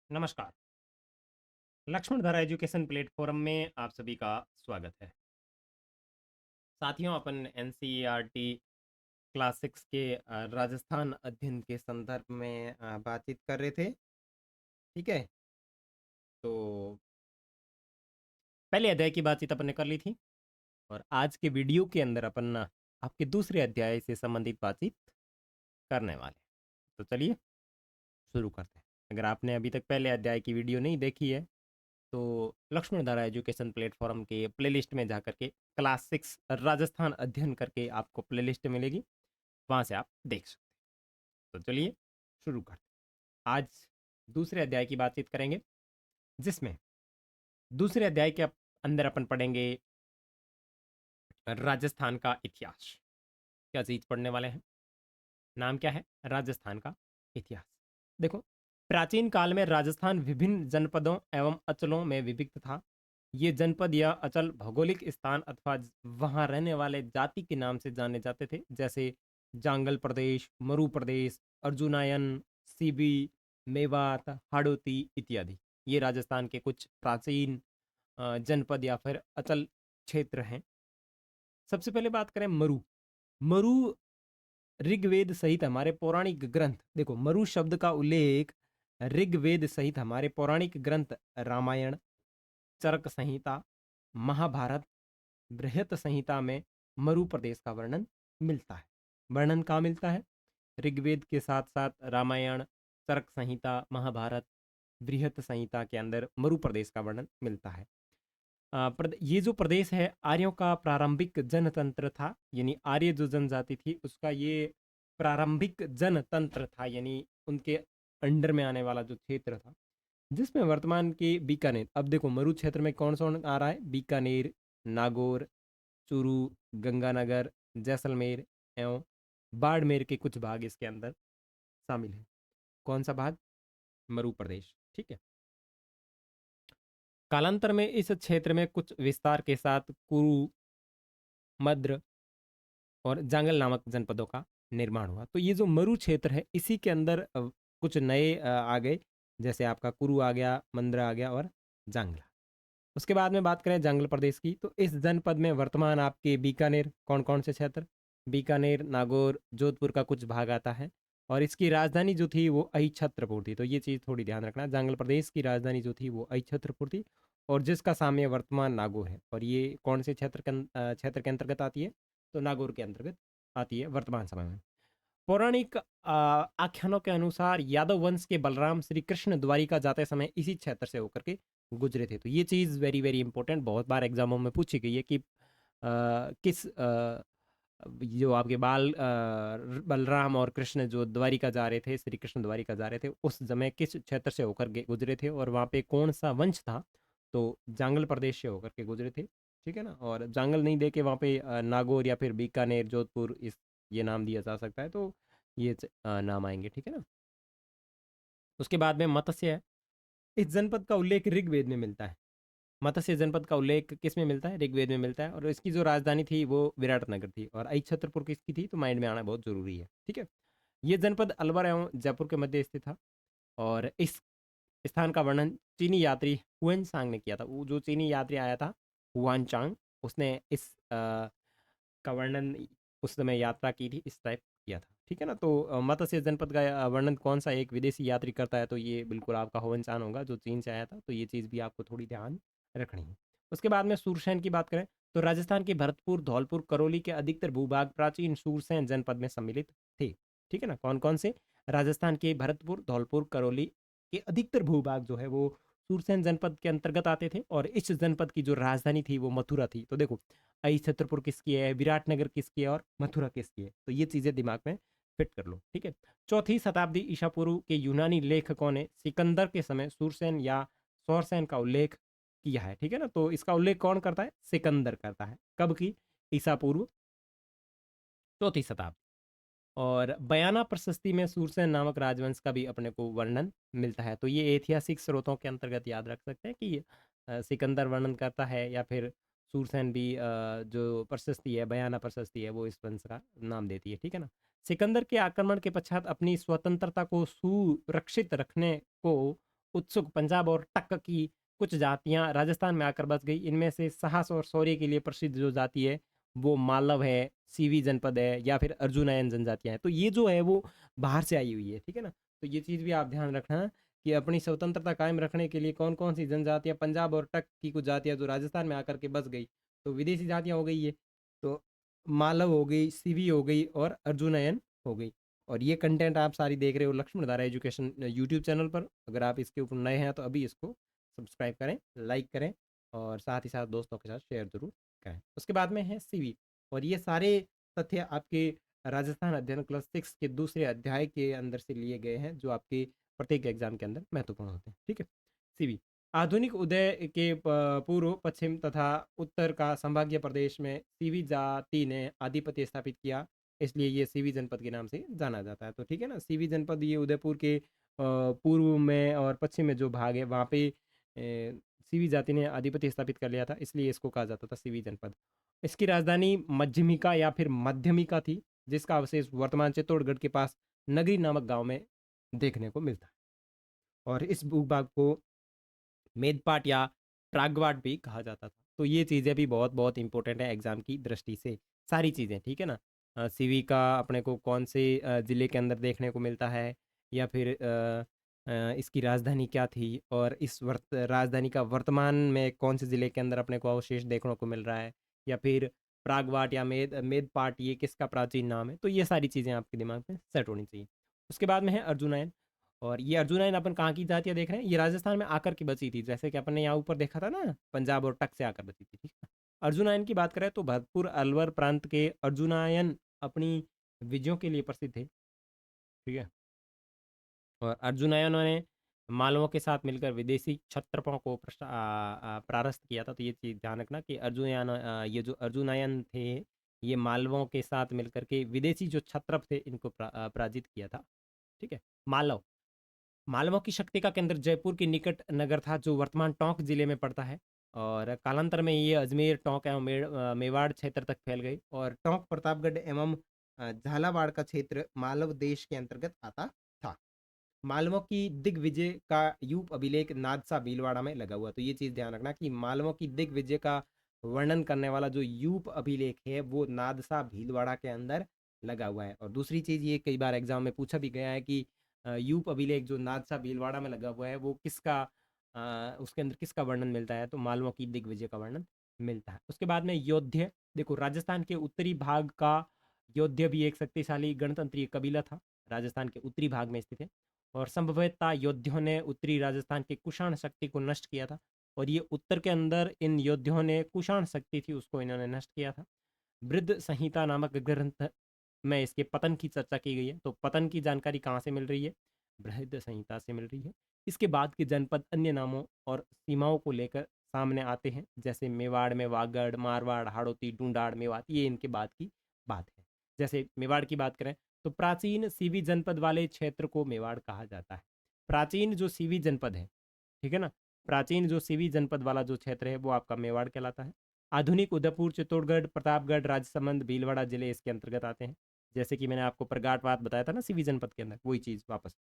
नमस्कार। लक्ष्मणधारा education platform में आप सभी का स्वागत है। साथियों, अपन एनसीईआरटी क्लासिक्स के राजस्थान अध्ययन के संदर्भ में बातचीत कर रहे थे। ठीक है, तो पहले अध्याय की बातचीत अपन ने कर ली थी और आज के वीडियो के अंदर अपन आपके दूसरे अध्याय से संबंधित बातचीत करने वाले हैं। तो चलिए शुरू करते हैं। अगर आपने अभी तक पहले अध्याय की वीडियो नहीं देखी है तो लक्ष्मणधारा एजुकेशन प्लेटफॉर्म के प्लेलिस्ट में जाकर के क्लास 6 राजस्थान अध्ययन करके आपको प्लेलिस्ट मिलेगी, वहां से आप देख सकते हैं। तो चलिए शुरू करते हैं। आज दूसरे अध्याय की बातचीत करेंगे, जिसमें दूसरे अध्याय के अंदर अपन पढ़ेंगे राजस्थान का इतिहास। क्या चीज पढ़ने वाले हैं? नाम क्या है? राजस्थान का इतिहास। देखो, प्राचीन काल में राजस्थान विभिन्न जनपदों एवं अचलों में विभक्त था। ये जनपद या अचल भौगोलिक स्थान अथवा वहां रहने वाले जाति के नाम से जाने जाते थे, जैसे जांगल प्रदेश, मरु प्रदेश, अर्जुनायन, सीबी, मेवात, हाड़ौती इत्यादि। ये राजस्थान के कुछ प्राचीन जनपद या फिर अचल क्षेत्र हैं। सबसे पहले बात करें मरु। मरु ऋग्वेद सहित हमारे पौराणिक ग्रंथ, देखो मरु शब्द का उल्लेख ऋग्वेद सहित हमारे पौराणिक ग्रंथ रामायण, चरक संहिता, महाभारत, बृहत संहिता में मरु प्रदेश का वर्णन मिलता है। वर्णन कहाँ मिलता है? ऋग्वेद के साथ साथ रामायण, चरक संहिता, महाभारत, बृहत संहिता के अंदर मरु प्रदेश का वर्णन मिलता है। ये जो प्रदेश है आर्यों का प्रारंभिक जनतंत्र था, यानी आर्य जो जनजाति थी उसका ये प्रारंभिक जनतंत्र था, यानी उनके अंडर में आने वाला जो क्षेत्र था, जिसमें वर्तमान के बीकानेर, अब देखो मरु क्षेत्र में कौन कौन आ रहा है? बीकानेर, नागौर, चूरू, गंगानगर, जैसलमेर एवं बाड़मेर के कुछ भाग इसके अंदर शामिल है। कौन सा भाग? मरु प्रदेश। ठीक है। कालांतर में इस क्षेत्र में कुछ विस्तार के साथ कुरु, मद्र और जांगल नामक जनपदों का निर्माण हुआ। तो ये जो मरु क्षेत्र है इसी के अंदर कुछ नए आ गए, जैसे आपका कुरु आ गया, मंद्र आ गया और जांगला। उसके बाद में बात करें जांगल प्रदेश की, तो इस जनपद में वर्तमान आपके बीकानेर, कौन कौन से क्षेत्र? बीकानेर, नागौर, जोधपुर का कुछ भाग आता है। और इसकी राजधानी जो थी वो अहिछत्रपुर थी। तो ये चीज़ थोड़ी ध्यान रखना, जांगल प्रदेश की राजधानी जो थी वो अहिछत्रपुर थी और जिसका साम्य वर्तमान नागौर है। और ये कौन से क्षेत्र के अंतर्गत आती है? तो नागौर के अंतर्गत आती है वर्तमान समय में। पौराणिक आख्यानों के अनुसार यादव वंश के बलराम श्री कृष्ण द्वारिका जाते समय इसी क्षेत्र से होकर के गुजरे थे। तो ये चीज़ वेरी वेरी इंपॉर्टेंट, बहुत बार एग्जामों में पूछी गई है कि किस जो आपके बलराम और कृष्ण जो द्वारिका जा रहे थे, श्री कृष्ण द्वारिका जा रहे थे, उस समय किस क्षेत्र से होकर गुजरे थे और वहाँ पे कौन सा वंश था? तो जांगल प्रदेश से होकर के गुजरे थे। ठीक है ना। और जांगल नहीं दे के वहाँ पे नागौर या फिर बीकानेर, जोधपुर, इस ये नाम दिया जा सकता है। तो ये नाम आएंगे। ठीक है ना। उसके बाद में मत्स्य है। इस जनपद का उल्लेख ऋग्वेद में मिलता है। मत्स्य जनपद का उल्लेख किस में मिलता है? ऋग्वेद में मिलता है। और इसकी जो राजधानी थी वो विराटनगर थी। और अहिछत्रपुर किसकी थी? तो माइंड में आना बहुत जरूरी है। ठीक है। ये जनपद अलवर एवं जयपुर के मध्य स्थित था। और इस स्थान का वर्णन चीनी यात्री हुएन सांग ने किया था। वो जो चीनी यात्री आया था, हुआन चांग, उसने इस का वर्णन उस समय यात्रा की थी, इस टाइप किया था। ठीक है ना। तो मत्स्य जनपद का वर्णन कौन सा एक विदेशी यात्री करता है? तो ये बिल्कुल आपका होवन चान होगा, जो चीन से आया था। तो ये चीज़ भी आपको थोड़ी ध्यान रखनी है। उसके बाद में सूरसेन की बात करें तो राजस्थान के भरतपुर, धौलपुर, करौली के अधिकतर भूभाग प्राचीन सूरसेन जनपद में सम्मिलित थे। ठीक है ना। कौन कौन से? राजस्थान के भरतपुर, धौलपुर, करौली के अधिकतर भूभाग जो है वो सूरसेन जनपद के अंतर्गत आते थे। और इस जनपद की जो राजधानी थी वो मथुरा थी। तो देखो, छत्रपुर किसकी है, विराटनगर किसकी है और मथुरा किसकी है। तो ये चीजें दिमाग में फिट कर लो। ठीक है। चौथी शताब्दी ईसा पूर्व के यूनानी लेखकों ने सिकंदर के समय सूरसेन या सौरसेन का उल्लेख किया है। ठीक है ना। तो इसका उल्लेख कौन करता है? सिकंदर करता है। कब की? ईसा पूर्व चौथी शताब्दी। और बयाना प्रशस्ति में सूरसेन नामक राजवंश का भी अपने को वर्णन मिलता है। तो ये ऐतिहासिक स्रोतों के अंतर्गत याद रख सकते हैं कि सिकंदर वर्णन करता है या फिर सूरसेन भी जो प्रशस्ति है, बयाना प्रशस्ति है, वो इस वंश का नाम देती है। ठीक है ना। सिकंदर के आक्रमण के पश्चात अपनी स्वतंत्रता को सुरक्षित रखने को उत्सुक पंजाब और टक की कुछ जातियां राजस्थान में आकर बस गई। इनमें से साहस और शौर्य के लिए प्रसिद्ध जो जाति है वो मालव है, सीवी जनपद है या फिर अर्जुनायन जनजातियां हैं। तो ये जो है वो बाहर से आई हुई है, ठीक है ना। तो ये चीज़ भी आप ध्यान रखना कि अपनी स्वतंत्रता कायम रखने के लिए कौन कौन सी जनजातियां, पंजाब और टक की कुछ जातियां जो राजस्थान में आकर के बस गई, तो विदेशी जातियां हो गई ये। तो मालव हो गई, सीवी हो गई और अर्जुनयन हो गई। और ये कंटेंट आप सारी देख रहे हो लक्ष्मण धारा एजुकेशन यूट्यूब चैनल पर। अगर आप इसके ऊपर नए हैं तो अभी इसको सब्सक्राइब करें, लाइक करें और साथ ही साथ दोस्तों के साथ शेयर जरूर करें। उसके बाद में है सीवी, और ये सारे तथ्य आपके राजस्थान अध्ययन क्लास 6 के दूसरे अध्याय के अंदर से लिए गए हैं, जो आपके प्रत्येक एग्जाम के अंदर महत्वपूर्ण होते हैं, ठीक है। सीवी आधुनिक उदय के पूर्व, पश्चिम तथा उत्तर का संभागीय प्रदेश में सीवी जाति ने आधिपत्य स्थापित किया, इसलिए ये सीवी जनपद के नाम से जाना जाता है। तो ठीक है ना, सीवी जनपद ये उदयपुर के पूर्व में और पश्चिम में जो भाग है वहाँ पे सीवी जाति ने आधिपत्य स्थापित कर लिया था, इसलिए इसको कहा जाता था सीवी जनपद। इसकी राजधानी मध्यमिका या फिर मध्यमिका थी, जिसका अवशेष वर्तमान चित्तौड़गढ़ के पास नगरी नामक गांव में देखने को मिलता है। और इस भूभाग को मेदपाट या प्रागवाट भी कहा जाता था। तो ये चीज़ें भी बहुत बहुत इंपॉर्टेंट है एग्जाम की दृष्टि से, सारी चीज़ें, ठीक है ना। सीवी का अपने को कौन से ज़िले के अंदर देखने को मिलता है, या फिर इसकी राजधानी क्या थी, और इस राजधानी का वर्तमान में कौन से ज़िले के अंदर अपने को अवशेष देखने को मिल रहा है, या फिर प्रागवाट या मेदपाट ये किसका प्राचीन नाम है। तो ये सारी चीज़ें आपके दिमाग में सेट होनी चाहिए। उसके बाद में है अर्जुनायन। और ये अर्जुनायन अपन कहाँ की जातियाँ देख रहे हैं, ये राजस्थान में आकर के बची थी, जैसे कि अपन ने यहाँ ऊपर देखा था ना, पंजाब और टक से आकर बची थी, ठीक है। अर्जुनायन की बात करें तो भरतपुर अलवर प्रांत के अर्जुनायन अपनी विजयों के लिए प्रसिद्ध थे, ठीक है। और अर्जुनायनों ने मालवों के साथ मिलकर विदेशी क्षत्रपों को परास्त किया था। तो ये चीज़ ध्यान रखना कि ये जो अर्जुनायन थे, ये मालवों के साथ मिलकर के विदेशी जो क्षत्रप थे इनको पराजित किया था, ठीक है। मालव मालवा की शक्ति का केंद्र जयपुर के निकट नगर था, जो वर्तमान टोंक जिले में पड़ता है। और कालांतर में ये अजमेर, टोंक एवं मेवाड़ क्षेत्र तक फैल गई। और टोंक, प्रतापगढ़ एवं झालावाड़ का क्षेत्र मालव देश के अंतर्गत आता था। मालवों की दिग्विजय का यूप अभिलेख नादसा भीलवाड़ा में लगा हुआ। तो ये चीज ध्यान रखना कि मालवों की दिग्विजय का वर्णन करने वाला जो यूप अभिलेख है वो नादसा भीलवाड़ा के अंदर लगा हुआ है। और दूसरी चीज, ये कई बार एग्जाम में पूछा भी गया है कि यूप अभिलेख जो नादसा भीलवाड़ा में लगा हुआ है वो किसका, उसके अंदर किसका वर्णन मिलता है, तो मालवों की दिग्विजय का वर्णन मिलता है। उसके बाद में योध्य, देखो राजस्थान के उत्तरी भाग का योध्य भी एक शक्तिशाली गणतंत्रीय कबीला था, राजस्थान के उत्तरी भाग में स्थित है। और संभवतः योद्धाओं ने उत्तरी राजस्थान की कुषाण शक्ति को नष्ट किया था। और ये उत्तर के अंदर इन योद्धाओं ने कुषाण शक्ति थी उसको इन्होंने नष्ट किया था। वृद्ध संहिता नामक ग्रंथ में इसके पतन की चर्चा की गई है। तो पतन की जानकारी कहाँ से मिल रही है, बृहद संहिता से मिल रही है। इसके बाद के जनपद अन्य नामों और सीमाओं को लेकर सामने आते हैं, जैसे मेवाड़ में वागड़, मारवाड़, हाड़ौती, ढूंढाड़, मेवात, ये इनके बाद की बात है। जैसे मेवाड़ की बात करें तो प्राचीन सीवी जनपद वाले क्षेत्र को मेवाड़ कहा जाता है। प्राचीन जो सीवी जनपद है, ठीक है ना, प्राचीन जो सीवी जनपद वाला जो क्षेत्र है वो आपका मेवाड़ कहलाता है। आधुनिक उदयपुर, चित्तौड़गढ़, प्रतापगढ़, राजसमंद, भीलवाड़ा जिले इसके अंतर्गत आते हैं। जैसे कि मैंने आपको प्रगाटवाद बताया था ना सीवी जनपद के अंदर, वही चीज़ वापस।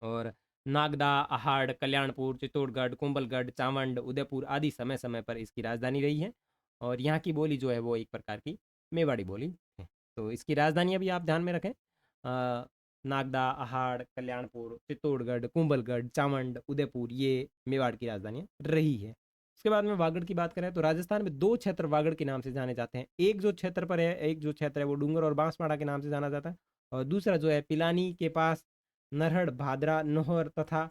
और नागदा, अहाड़, कल्याणपुर, चित्तौड़गढ़, कुंभलगढ़, चावंड, उदयपुर आदि समय समय पर इसकी राजधानी रही है। और यहाँ की बोली जो है वो एक प्रकार की मेवाड़ी बोली है। तो इसकी राजधानी अभी आप ध्यान में रखें, नागदा, अहाड़, कल्याणपुर, चित्तौड़गढ़, कुंभलगढ़, चावंड, उदयपुर ये मेवाड़ की राजधानियाँ रही है। उसके बाद में वागड़ की बात करें तो राजस्थान में दो क्षेत्र वागड़ के नाम से जाने जाते हैं। एक जो क्षेत्र पर है, एक जो क्षेत्र है वो डूंगर और बांसवाड़ा के नाम से जाना जाता है। और दूसरा जो है पिलानी के पास नरहड़, भादरा, नोहर तथा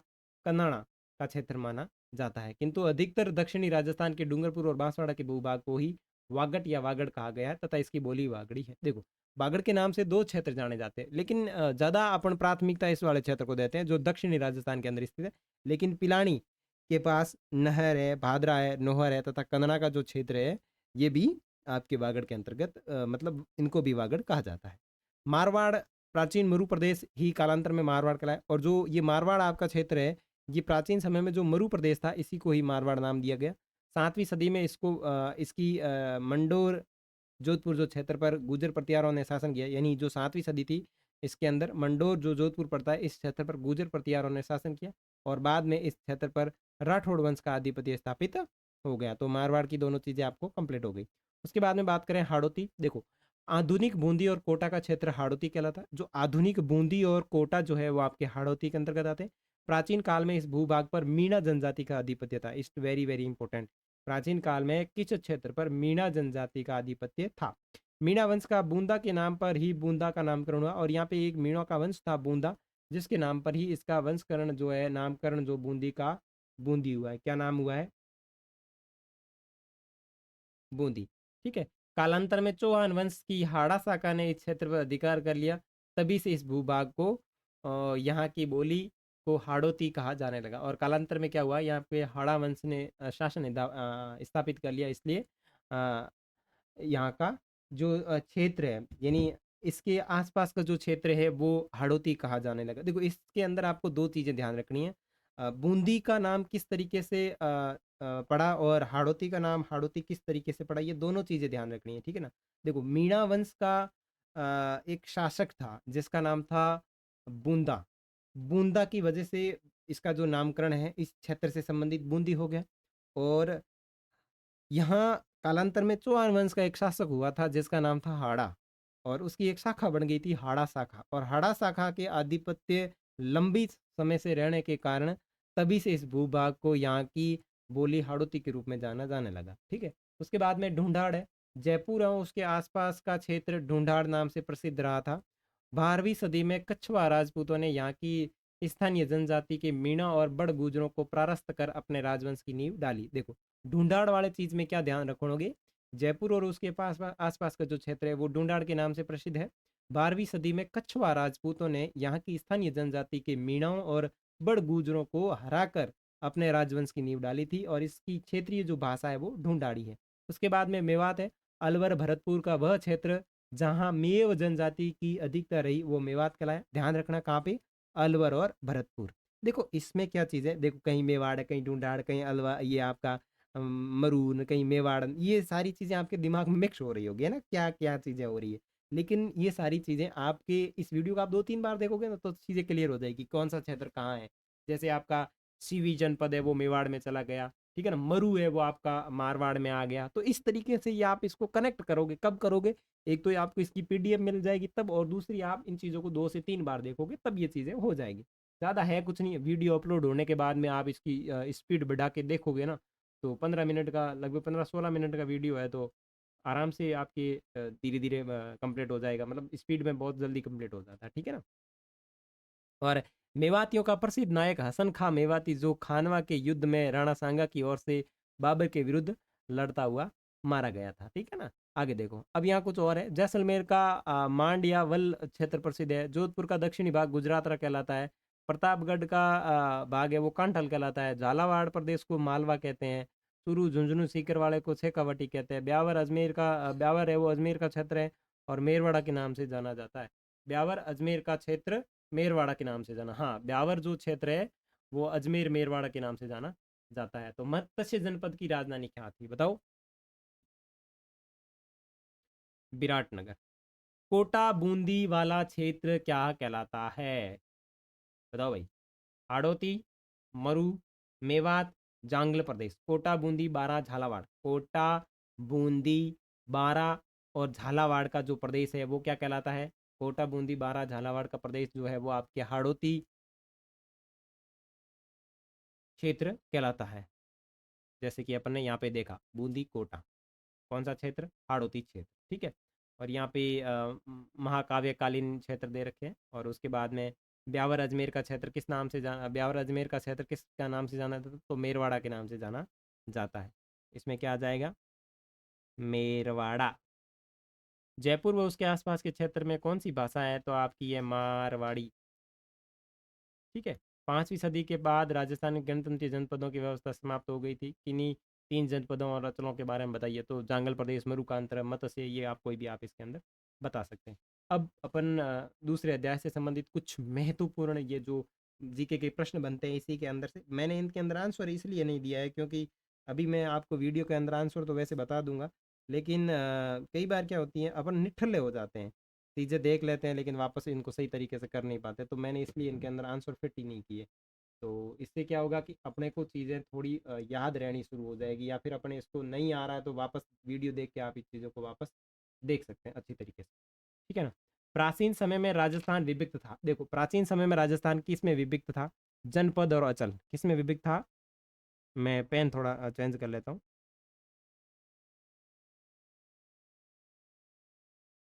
कन्नाड़ा का क्षेत्र माना जाता है। किंतु अधिकतर दक्षिणी राजस्थान के डूंगरपुर और बांसवाड़ा के भूभाग को ही वागड़ या वागड़ कहा गया है तथा इसकी बोली वागड़ी है। देखो बागड़ के नाम से दो क्षेत्र जाने जाते हैं, लेकिन ज़्यादा अपन प्राथमिकता इस वाले क्षेत्र को देते हैं जो दक्षिणी राजस्थान के अंदर स्थित है। लेकिन पिलानी के पास नहर है, भादरा है, नोहर है तथा कन्नड़ा का जो क्षेत्र है ये भी आपके वागड़ के अंतर्गत, मतलब इनको भी वागड़ कहा जाता है। मारवाड़ प्राचीन मरु प्रदेश ही कालांतर में मारवाड़ कहलाया। और जो ये मारवाड़ आपका क्षेत्र है, ये प्राचीन समय में जो मरु प्रदेश था इसी को ही मारवाड़ नाम दिया गया। 7वीं सदी में इसको इसकी मंडोर जोधपुर जो क्षेत्र पर गुर्जर प्रतिहारों ने शासन किया, यानी जो 7वीं सदी थी इसके अंदर मंडोर जो जोधपुर पड़ता है इस क्षेत्र पर गुर्जर प्रतिहारों ने शासन किया। और बाद में इस क्षेत्र पर राठौड़ वंश का आधिपत्य स्थापित हो गया। तो मारवाड़ की दोनों चीजें आपको कंप्लीट हो गई। उसके बाद में बात करें हाड़ौती, देखो आधुनिक बूंदी और कोटा का क्षेत्र हाड़ौती कहलाता है। जो आधुनिक बूंदी और कोटा जो है वो आपके हाड़ौती के अंतर्गत आते हैं। प्राचीन काल में इस भूभाग पर मीणा जनजाति का आधिपत्य था। It's very very important. प्राचीन काल में किस क्षेत्र पर मीणा जनजाति का आधिपत्य था? मीणा वंश का बूंदा के नाम पर ही बूंदा का नामकरण हुआ। और यहाँ पे एक मीणा का वंश था बूंदा, जिसके नाम पर ही इसका वंशकरण जो है, नामकरण जो बूंदी का बूंदी हुआ है। क्या नाम हुआ है? बूंदी। ठीक है। कालांतर में चौहान वंश की हाड़ा शाखा ने इस क्षेत्र पर अधिकार कर लिया। तभी से इस भूभाग को यहाँ की बोली को हाड़ौती कहा जाने लगा। और कालांतर में क्या हुआ, यहाँ पे हाड़ा वंश ने शासन स्थापित कर लिया। इसलिए अ, यहाँ का जो क्षेत्र है, यानी इसके आसपास का जो क्षेत्र है वो हाड़ौती कहा जाने लगा। देखो इसके अंदर आपको दो चीजें ध्यान रखनी है। बूंदी का नाम किस तरीके से पड़ा और हाड़ौती का नाम हाड़ौती किस तरीके से पड़ा, ये दोनों चीजें ध्यान रखनी है। ठीक है ना। देखो मीणा वंश का एक शासक था जिसका नाम था बूंदा। बूंदा की वजह से इसका जो नामकरण है इस क्षेत्र से संबंधित बूंदी हो गया। और यहाँ कालांतर में चौहान वंश का एक शासक हुआ था जिसका नाम था हाड़ा, और उसकी एक शाखा बन गई थी हाड़ा शाखा। और हाड़ा शाखा के आधिपत्य लंबी समय से रहने के कारण तभी से इस भूभाग को यहाँ की बोली हाड़ौती के रूप में जाना जाने लगा। ठीक है। उसके बाद में ढूंढाड़ है। जयपुर और उसके आसपास का क्षेत्र ढूंढाड़ नाम से प्रसिद्ध रहा था। 12वीं सदी में कछवा राजपूतों ने यहाँ की स्थानीय जनजाति के मीणा और बड़ गुजरों को परास्त कर अपने राजवंश की नींव डाली। देखो ढूंढाड़ वाले चीज में क्या ध्यान रखोगे, जयपुर और उसके पास आसपास का जो क्षेत्र है वो ढूंढाड़ के नाम से प्रसिद्ध है। 12वीं सदी में कछवा राजपूतों ने यहाँ की स्थानीय जनजाति के मीणाओं और बड़ गुजरों को हराकर अपने राजवंश की नींव डाली थी। और इसकी क्षेत्रीय जो भाषा है वो ढूंढाड़ी है। उसके बाद में मेवात है। अलवर भरतपुर का वह क्षेत्र जहाँ मेव जनजाति की अधिकता रही वो मेवात कहलाया। ध्यान रखना कहाँ पे, अलवर और भरतपुर। देखो इसमें क्या चीज है, देखो कहीं मेवाड़ है, कहीं ढूंढाड़, कहीं अलवा, ये आपका मरून, कहीं मेवाड़, ये सारी चीजें आपके दिमाग में मिक्स हो रही होगी है ना, क्या क्या चीजें हो रही है। लेकिन ये सारी चीजें आपके इस वीडियो को आप 2-3 बार देखोगे ना तो चीजें क्लियर हो जाएगी कौन सा क्षेत्र कहाँ है। जैसे आपका सीवी जनपद है वो मेवाड़ में चला गया, ठीक है ना, मरु है वो आपका मारवाड़ में आ गया। तो इस तरीके से ये आप इसको कनेक्ट करोगे, कब करोगे, एक तो ये आपको इसकी पीडीएफ मिल जाएगी तब, और दूसरी आप इन चीज़ों को 2 से 3 बार देखोगे तब ये चीज़ें हो जाएगी। ज़्यादा है कुछ नहीं, वीडियो अपलोड होने के बाद में आप इसकी स्पीड बढ़ा के देखोगे ना तो 15 मिनट का, लगभग 15-16 मिनट का वीडियो है, तो आराम से आपके धीरे धीरे कंप्लीट हो जाएगा। मतलब स्पीड में बहुत जल्दी कंप्लीट हो जाता है। ठीक है ना। और मेवातियों का प्रसिद्ध नायक हसन खां मेवाती जो खानवा के युद्ध में राणा सांगा की ओर से बाबर के विरुद्ध लड़ता हुआ मारा गया था। ठीक है ना। आगे देखो अब यहाँ कुछ और है। जैसलमेर का मांडया वल क्षेत्र प्रसिद्ध है। जोधपुर का दक्षिणी भाग गुजरात कहलाता है। प्रतापगढ़ का भाग है वो कांठल कहलाता है। झालावाड़ प्रदेश को मालवा कहते हैं। चूरू झुंझुनू सीकर वाले को शेखावटी कहते हैं। ब्यावर अजमेर का ब्यावर है वो अजमेर का क्षेत्र है और मेरवाड़ा के नाम से जाना जाता है। ब्यावर अजमेर का क्षेत्र मेरवाड़ा के नाम से जाना, हाँ ब्यावर जो क्षेत्र है वो अजमेर मेरवाड़ा के नाम से जाना जाता है। तो मत्स्य जनपद की राजधानी क्या थी बताओ? विराटनगर। कोटा बूंदी वाला क्षेत्र क्या कहलाता है? बताओ भाई। हाड़ौती, मरु, मेवात, जांगल प्रदेश। कोटा बूंदी बारा झालावाड़। कोटा बूंदी बारा और झालावाड़ का जो प्रदेश है वो क्या कहलाता है? कोटा बूंदी बारा झालावाड़ का प्रदेश जो है वो आपके हाड़ौती क्षेत्र कहलाता है। जैसे कि अपन ने यहाँ पे देखा बूंदी कोटा, कौन सा क्षेत्र? हाड़ौती क्षेत्र। ठीक है। और यहाँ पे महाकाव्यकालीन क्षेत्र दे रखे हैं। और उसके बाद में ब्यावर अजमेर का क्षेत्र किस नाम से जाना, ब्यावर अजमेर का क्षेत्र किस का नाम से जाना जाता है? तो मेरवाड़ा के नाम से जाना जाता है। इसमें क्या आ जाएगा? मेरवाड़ा। जयपुर व उसके आसपास के क्षेत्र में कौन सी भाषा है? तो आपकी है मारवाड़ी। ठीक है। 5वीं सदी के बाद राजस्थान के गणतंत्रीय जनपदों की व्यवस्था समाप्त हो गई थी। किन्हीं 3 जनपदों और अंचलों के बारे में बताइए। तो जांगल प्रदेश, मरुकांतर, मत्स्य, ये आप कोई भी आप इसके अंदर बता सकते हैं। अब अपन दूसरे अध्याय से संबंधित कुछ महत्वपूर्ण ये जो जीके के प्रश्न बनते हैं इसी के अंदर से, मैंने इनके अंदर आंसर इसलिए नहीं दिया है क्योंकि अभी मैं आपको वीडियो के अंदर आंसर तो वैसे बता दूंगा, लेकिन कई बार क्या होती है अपन निठल्ले हो जाते हैं, चीज़ें देख लेते हैं लेकिन वापस इनको सही तरीके से कर नहीं पाते, तो मैंने इसलिए इनके अंदर आंसर फिट ही नहीं किए। तो इससे क्या होगा कि अपने को चीज़ें थोड़ी याद रहनी शुरू हो जाएगी, या फिर अपने इसको नहीं आ रहा है तो वापस वीडियो देख के आप इस चीज़ों को वापस देख सकते हैं अच्छी तरीके से, ठीक है ना। प्राचीन समय में राजस्थान विभक्त था। देखो प्राचीन समय में राजस्थान किस में विभक्त था? जनपद और अचल किस में विभक्त था? मैं पेन थोड़ा चेंज कर लेता हूँ।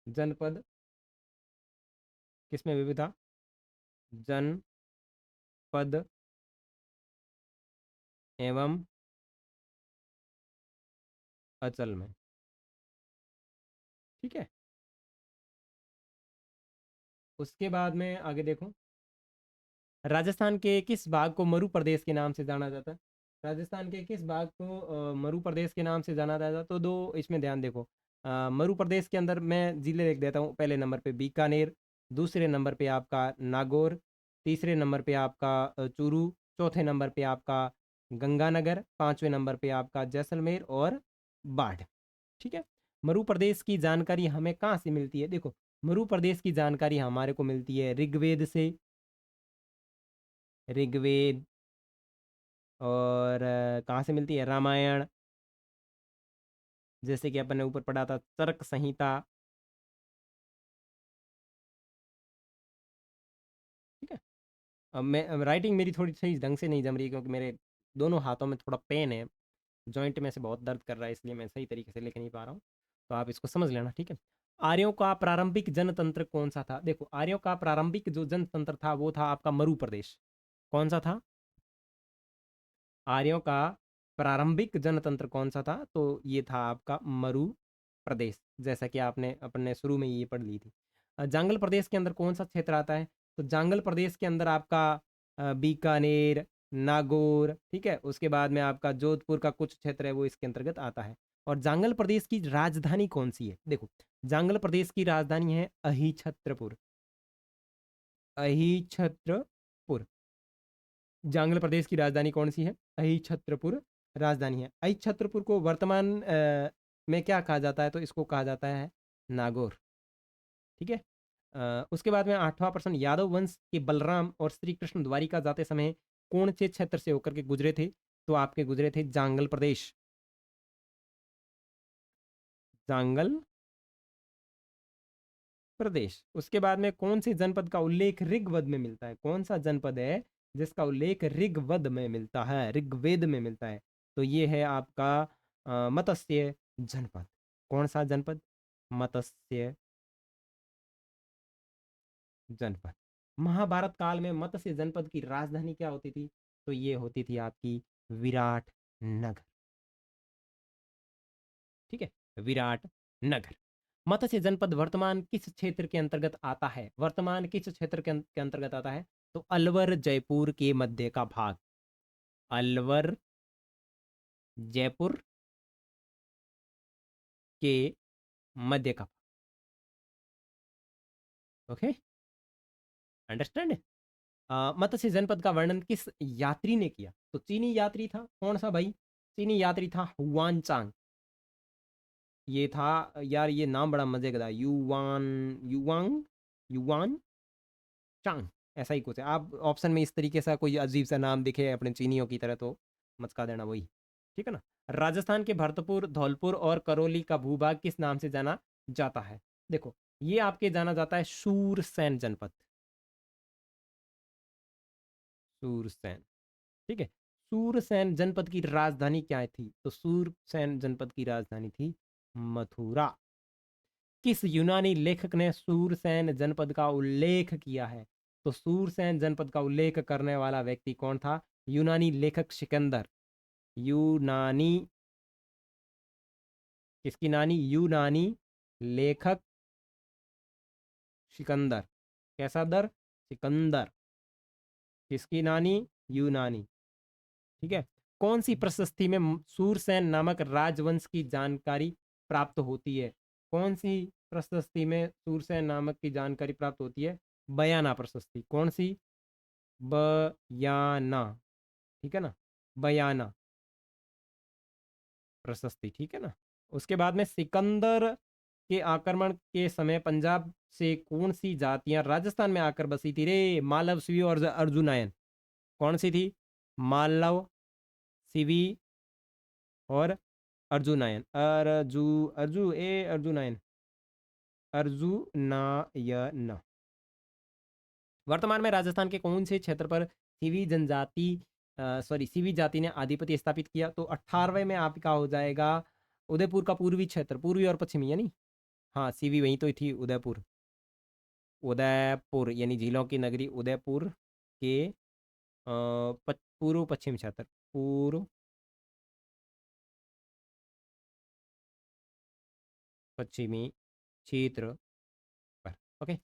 जनपद किस में विभक्त था? जनपद एवं अचल में, ठीक है। उसके बाद में आगे देखो, राजस्थान के किस भाग को मरु प्रदेश के नाम से जाना जाता है? राजस्थान के किस भाग को मरु प्रदेश के नाम से जाना जाता है? तो दो इसमें ध्यान देखो, मरु प्रदेश के अंदर मैं जिले लिख देता हूँ। पहले नंबर पे बीकानेर, दूसरे नंबर पे आपका नागौर, तीसरे नंबर पे आपका चूरू, चौथे नंबर पे आपका गंगानगर, पांचवें नंबर पे आपका जैसलमेर और बाढ़, ठीक है। मरु प्रदेश की जानकारी हमें कहाँ से मिलती है? देखो मरु प्रदेश की जानकारी हमारे को मिलती है ऋग्वेद से, ऋग्वेद, और कहाँ से मिलती है? रामायण, जैसे कि अपन ने ऊपर पढ़ा था चरक संहिता, ठीक है। अब मैं राइटिंग मेरी थोड़ी सही ढंग से नहीं जम रही, क्योंकि मेरे दोनों हाथों में थोड़ा पेन है, जॉइंट में से बहुत दर्द कर रहा है, इसलिए मैं सही तरीके से लिख नहीं पा रहा हूँ, तो आप इसको समझ लेना, ठीक है। आर्यों का प्रारंभिक जनतंत्र कौन सा था? देखो आर्यों का प्रारंभिक जो जनतंत्र था वो था आपका मरु प्रदेश। कौन सा था? आर्यों का प्रारंभिक जनतंत्र कौन सा था? तो ये था आपका मरु प्रदेश, जैसा कि आपने अपने शुरू में ये पढ़ ली थी। जांगल प्रदेश के अंदर कौन सा क्षेत्र आता है? तो जांगल प्रदेश के अंदर आपका बीकानेर, नागौर, ठीक है। उसके बाद में आपका जोधपुर का कुछ क्षेत्र है वो इसके अंतर्गत आता है। और जांगल प्रदेश की राजधानी कौन सी है? देखो जांगल प्रदेश की राजधानी है अहिछत्रपुर, अहिछत्रपुर। जांगल प्रदेश की राजधानी कौन सी है? अहिछत्रपुर राजधानी है। अहिछत्रपुर को वर्तमान में क्या कहा जाता है? तो इसको कहा जाता है नागौर, ठीक है। उसके बाद में 8वां प्रश्न, यादव वंश के बलराम और श्री कृष्ण द्वारिका जाते समय कौन से क्षेत्र से होकर के गुजरे थे? तो आपके गुजरे थे जांगल प्रदेश, जांगल प्रदेश। उसके बाद में कौन से जनपद का उल्लेख ऋग्वेद में मिलता है? कौन सा जनपद है जिसका उल्लेख ऋग्वेद में मिलता है, ऋग्वेद में मिलता है? तो ये है आपका मत्स्य जनपद। कौन सा जनपद? मत्स्य जनपद। महाभारत काल में मत्स्य जनपद की राजधानी क्या होती थी? तो ये होती थी आपकी विराट नगर, ठीक है, विराट नगर। मत्स्य जनपद वर्तमान किस क्षेत्र के अंतर्गत आता है? वर्तमान किस क्षेत्र के अंतर्गत आता है? तो अलवर जयपुर के मध्य का भाग, अलवर जयपुर के मध्य का, ओके, अंडरस्टैंड। मत्स्य जनपद का वर्णन किस यात्री ने किया? तो चीनी यात्री था। कौन सा भाई? चीनी यात्री था हुआन चांग। ये था, यार ये नाम बड़ा मजे का था, युवान, युवांग, युवान चांग, ऐसा ही कुछ है। आप ऑप्शन में इस तरीके से कोई अजीब सा नाम दिखे अपने चीनियों की तरह तो मचका देना वही, ठीक है ना। राजस्थान के भरतपुर, धौलपुर और करौली का भूभाग किस नाम से जाना जाता है? देखो ये आपके जाना जाता है सूरसैन जनपद, सूरसैन, ठीक है। सूरसैन जनपद की राजधानी क्या थी? तो सूरसैन जनपद की राजधानी थी मथुरा। किस यूनानी लेखक ने सूरसैन जनपद का उल्लेख किया है? तो सूरसैन जनपद का उल्लेख करने वाला व्यक्ति कौन था? यूनानी लेखक सिकंदर। यूनानी, किसकी नानी? यूनानी लेखक सिकंदर। कैसा दर? सिकंदर। किसकी नानी? यूनानी, ठीक है। कौन सी प्रशस्ति में सूरसेन नामक राजवंश की जानकारी प्राप्त होती है? कौन सी प्रशस्ति में सूरसेन नामक की जानकारी प्राप्त होती है? बयाना प्रशस्ति। कौन सी? बयाना, ठीक है ना, बयाना प्रशस्ति, ठीक है ना। उसके बाद में सिकंदर के आक्रमण के समय पंजाब से कौन सी जातियां राजस्थान में आकर बसी थी रे? मालव, स्वी और अर्जुनायन। कौन सी थी? मालव, सीवी और अर्जुनायन। अर्जुनायन, अर्जुनायन। वर्तमान में राजस्थान के कौन से क्षेत्र पर सीवी जाति ने आधिपत्य स्थापित किया? तो 18वें में आपका हो जाएगा उदयपुर का पूर्वी क्षेत्र, पूर्वी और पश्चिमी यानी, हाँ सीवी वहीं तो थी, उदयपुर। उदयपुर यानी झीलों की नगरी उदयपुर के पूर्व पश्चिम क्षेत्र, पूर्व पश्चिमी क्षेत्र पर। ओके,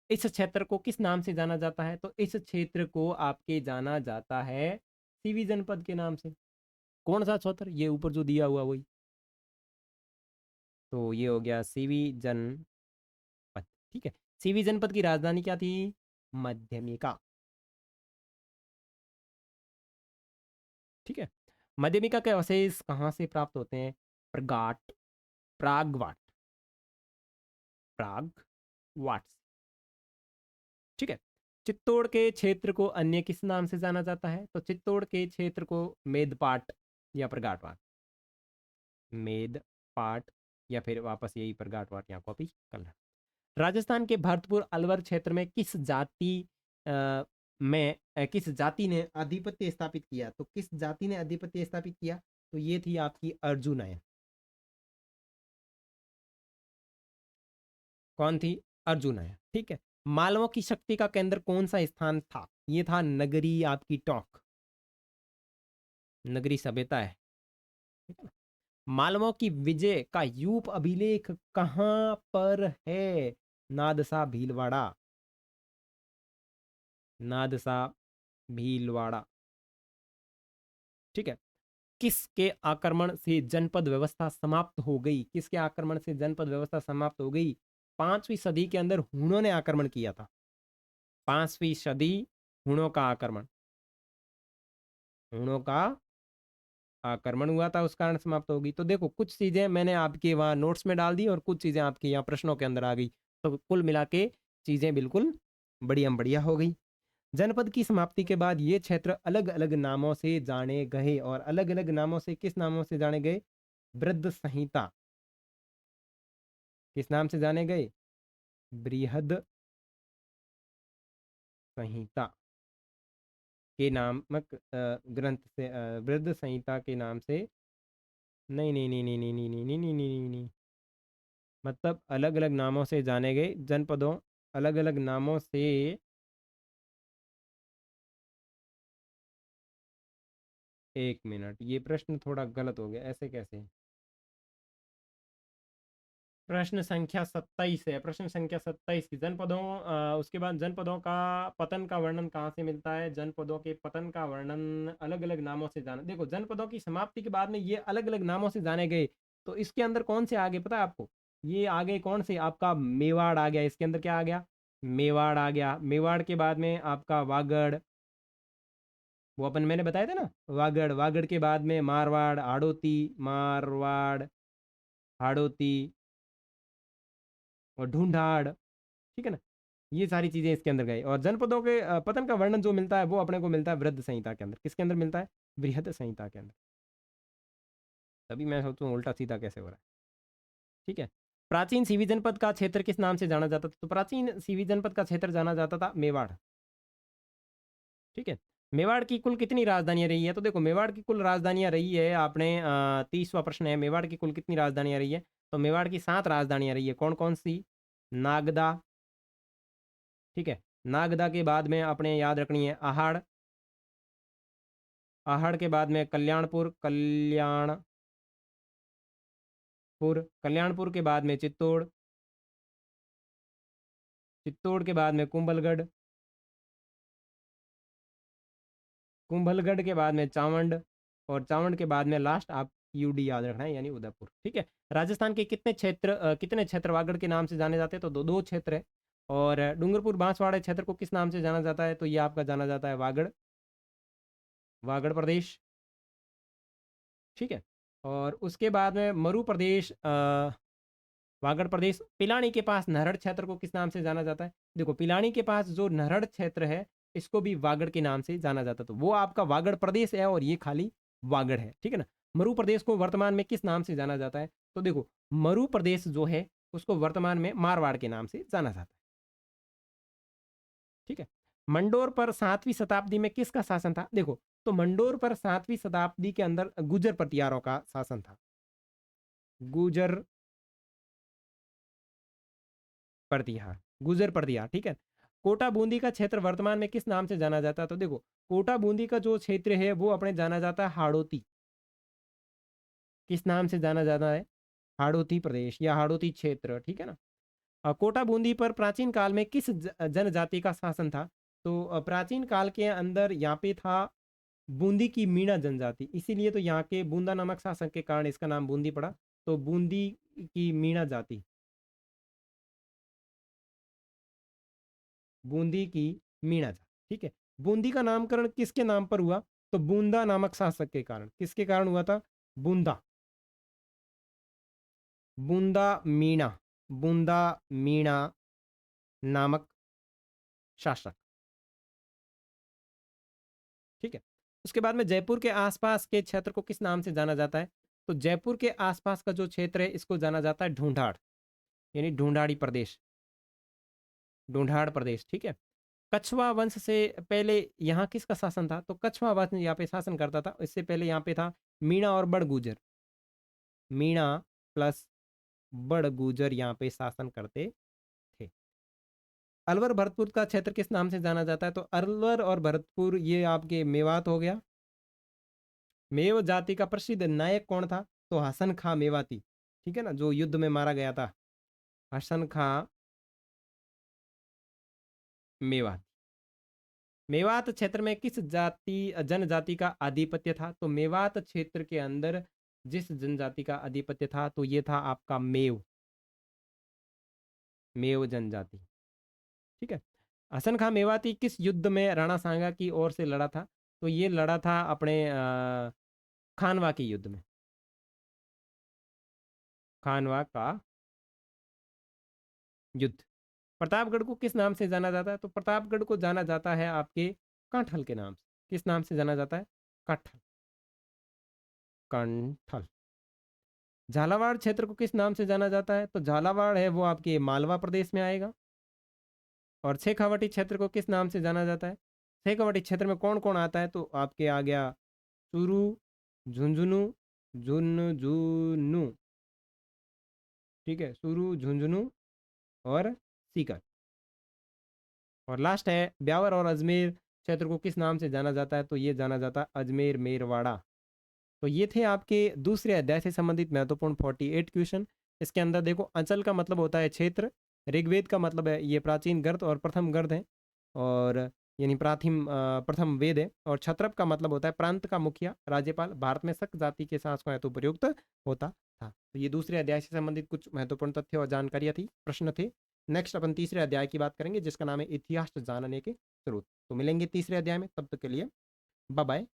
इस क्षेत्र को किस नाम से जाना जाता है? तो इस क्षेत्र को आपके जाना जाता है सीवी जनपद के नाम से। कौन सा क्षेत्र? ये ऊपर जो दिया हुआ वही, तो ये हो गया सीवी जनपद। ठीक है, सीवी जनपद की राजधानी क्या थी? मध्यमिका। ठीक है, मध्यमिका के अवशेष कहाँ से प्राप्त होते हैं? प्रगाट, प्रागवाट, प्रागवाट। ठीक है, चित्तौड़ के क्षेत्र को अन्य किस नाम से जाना जाता है? तो चित्तौड़ के क्षेत्र को मेदपाट या प्रगाटवाट, मेदपाट या फिर वापस यही प्रगाटवाट यहाँ कॉपी कर लें। राजस्थान के भरतपुर अलवर क्षेत्र में किस जाति ने आधिपत्य स्थापित किया? तो किस जाति ने आधिपत्य स्थापित किया? तो ये थी आपकी अर्जुनायन। कौन थी? अर्जुनायन। ठीक है, मालवों की शक्ति का केंद्र कौन सा स्थान था? ये था नगरी आपकी टोंक, नगरी सभ्यता है। ठीक है, मालवों की विजय का यूप अभिलेख कहां पर है? नादसा भीलवाड़ा, नादसा भीलवाड़ा। ठीक है, किसके आक्रमण से जनपद व्यवस्था समाप्त हो गई? किसके आक्रमण से जनपद व्यवस्था समाप्त हो गई? 5वीं सदी के अंदर हुणों ने आक्रमण किया था। 5वीं सदी, हुणों का आक्रमण, हुणों का आक्रमण हुआ था, उस कारण समाप्त हो गई। तो देखो, कुछ चीजें मैंने आपके वहां नोट्स में डाल दी और कुछ चीजें आपके यहाँ प्रश्नों के अंदर आ गई, तो कुल मिला के चीजें बिल्कुल बढ़िया बढ़िया हो गई। जनपद की समाप्ति के बाद ये क्षेत्र अलग अलग नामों से जाने गए, और अलग अलग नामों से किस नामों से जाने गए? बृहद संहिता। किस नाम से जाने गए? बृहद संहिता के नामक ग्रंथ से, बृहद संहिता के नाम से। नहीं नहीं नहीं नहीं नहीं नहीं नहीं नहीं नहीं नहीं नहीं नहीं, मतलब अलग अलग नामों से जाने गए जनपदों, अलग अलग नामों से। एक मिनट, ये प्रश्न थोड़ा गलत हो गया, ऐसे कैसे? प्रश्न संख्या 27 है, प्रश्न संख्या 27 की जनपदों, उसके बाद जनपदों का पतन का वर्णन कहाँ से मिलता है? जनपदों के पतन का वर्णन अलग अलग नामों से जाना। देखो, जनपदों की समाप्ति के बाद में ये अलग अलग नामों से जाने गए, तो इसके अंदर कौन से आगे पता है आपको? ये आगे कौन से? आपका मेवाड़ आ गया, इसके अंदर क्या आ गया? मेवाड़ आ गया। मेवाड़ के बाद में आपका वागड़, वो अपन मैंने बताया था ना, वागड़। वागड़ के बाद में मारवाड़, हाड़ौती, मारवाड़, हाड़ौती और ढूंढाड़। ठीक है ना, ये सारी चीजें इसके अंदर गई। और जनपदों के पतन का वर्णन जो मिलता है वो अपने को मिलता है वृहद संहिता के अंदर। किसके अंदर मिलता है? बृहद संहिता के अंदर। तभी मैं सोचूं उल्टा सीधा कैसे हो रहा है। ठीक है, प्राचीन सीवी जनपद का क्षेत्र किस नाम से जाना जाता था? तो प्राचीन सीवी जनपद का क्षेत्र जाना जाता था मेवाड़। ठीक है, मेवाड़ की कुल कितनी राजधानियां रही है? तो देखो, मेवाड़ की कुल राजधानियां रही है, आपने 30वां प्रश्न है, मेवाड़ की कुल कितनी राजधानियां रही है? तो मेवाड़ की 7 राजधानियां रही है। कौन कौन सी? नागदा। ठीक है, नागदा के बाद में अपने याद रखनी है आहड़। आहड़ के बाद में कल्याणपुर, कल्याणपुर के बाद में चित्तौड़, चित्तौड़ के बाद में कुंभलगढ़, कुंभलगढ़ के बाद में चावंड, और चावंड के बाद में लास्ट आप यूडी याद रखना है, यानी उदयपुर। ठीक है, राजस्थान के कितने क्षेत्र वागड़ के नाम से जाने जाते हैं? तो दो दो क्षेत्र है। और डूंगरपुर बांसवाड़ा क्षेत्र को किस नाम से जाना जाता है? तो ये आपका जाना जाता है वागड़, वागड़ प्रदेश। ठीक है, और उसके बाद में मरु प्रदेश, वागड़ प्रदेश। पिलानी के पास नहरड़ क्षेत्र को किस नाम से जाना जाता है? देखो, पिलानी के पास जो नहरड़ क्षेत्र है इसको भी वागड़ के नाम से जाना जाता। तो वो आपका वागड़ प्रदेश है और ये खाली वागड़ है, ठीक है ना। मरु प्रदेश को वर्तमान में किस नाम से जाना जाता है? तो देखो, मरु प्रदेश जो है उसको वर्तमान में मारवाड़ के नाम से जाना जाता है, ठीक है। मंडोर पर 7वीं शताब्दी में किसका शासन था? देखो, तो मंडोर पर 7वीं शताब्दी के अंदर गुजर प्रतिहारों का शासन था। गुजर प्रतिहार, गुजर प्रतिहार, ठीक है। कोटा बूंदी का क्षेत्र वर्तमान में किस नाम से जाना जाता है? तो देखो, कोटा बूंदी का जो क्षेत्र है वो अपने जाना जाता है हाड़ौती। किस नाम से जाना जाता है? हाड़ौती प्रदेश या हाड़ौती क्षेत्र, ठीक है ना। कोटा बूंदी पर प्राचीन काल में किस जनजाति का शासन था? तो प्राचीन काल के अंदर यहाँ पे था बूंदी की मीणा जनजाति, इसीलिए तो यहाँ के बूंदा नामक शासक के कारण इसका नाम बूंदी पड़ा। तो बूंदी की मीणा जाति, बूंदी की मीणा जाति, ठीक है। बूंदी का नामकरण किसके नाम पर हुआ? तो बूंदा नामक शासक के कारण। किसके कारण हुआ था? बूंदा, बूंदा मीणा, बूंदा मीणा नामक शासक, ठीक है। उसके बाद में जयपुर के आसपास के क्षेत्र को किस नाम से जाना जाता है? तो जयपुर के आसपास का जो क्षेत्र है इसको जाना जाता है ढूंढाड़, यानी ढूंढाड़ी प्रदेश, ढूंढाड़ प्रदेश, ठीक है। कछवा वंश से पहले यहाँ किसका शासन था? तो कछवा वंश यहाँ पे शासन करता था। इससे पहले यहाँ पे था मीणा और बड़गुजर, मीणा प्लस बड़गुजर यहाँ पे शासन करते थे। अलवर भरतपुर का क्षेत्र किस नाम से जाना जाता है? तो अलवर और भरतपुर ये आपके मेवात हो गया। मेव जाति का प्रसिद्ध नायक कौन था? तो हसन खां मेवाती, ठीक है ना, जो युद्ध में मारा गया था, हसन खां मेवाती। मेवात क्षेत्र में किस जाति जनजाति का आधिपत्य था? तो मेवात क्षेत्र के अंदर जिस जनजाति का आधिपत्य था तो ये था आपका मेव, मेव जनजाति, ठीक है। हसन खां मेवाती किस युद्ध में राणा सांगा की ओर से लड़ा था? तो ये लड़ा था अपने खानवा के युद्ध में, खानवा का युद्ध। प्रतापगढ़ को किस नाम से जाना जाता है? तो प्रतापगढ़ को जाना जाता है आपके कांठल के नाम से। किस नाम से जाना जाता है? कांठल, कंठल। झालावाड़ क्षेत्र को किस नाम से जाना जाता है? तो झालावाड़ है वो आपके मालवा प्रदेश में आएगा। और शेखावाटी क्षेत्र को किस नाम से जाना जाता है? शेखावाटी क्षेत्र में कौन कौन आता है? तो आपके आ गया चूरू, झुंझुनू, झुनझुनू, ठीक है, सुरू, झुंझुनू और सीकर। और लास्ट है ब्यावर और अजमेर क्षेत्र को किस नाम से जाना जाता है? तो ये जाना जाता है अजमेर मेरवाड़ा। तो ये थे आपके दूसरे अध्याय से संबंधित महत्वपूर्ण 48 क्वेश्चन। इसके अंदर देखो, अंचल का मतलब होता है क्षेत्र, ऋग्वेद का मतलब है ये प्राचीन गर्द और प्रथम गर्द है, और यानी प्रथम वेद है। और क्षत्रप का मतलब होता है प्रांत का मुखिया, राज्यपाल। भारत में शक जाति के शासकों हेतु प्रयुक्त होता था। तो ये दूसरे अध्याय से संबंधित कुछ महत्वपूर्ण तथ्य और जानकारियां थी, प्रश्न थे। नेक्स्ट अपन तीसरे अध्याय की बात करेंगे जिसका नाम है इतिहास जानने के स्रोत। तो मिलेंगे तीसरे अध्याय में, तब तक के लिए बाय बाय।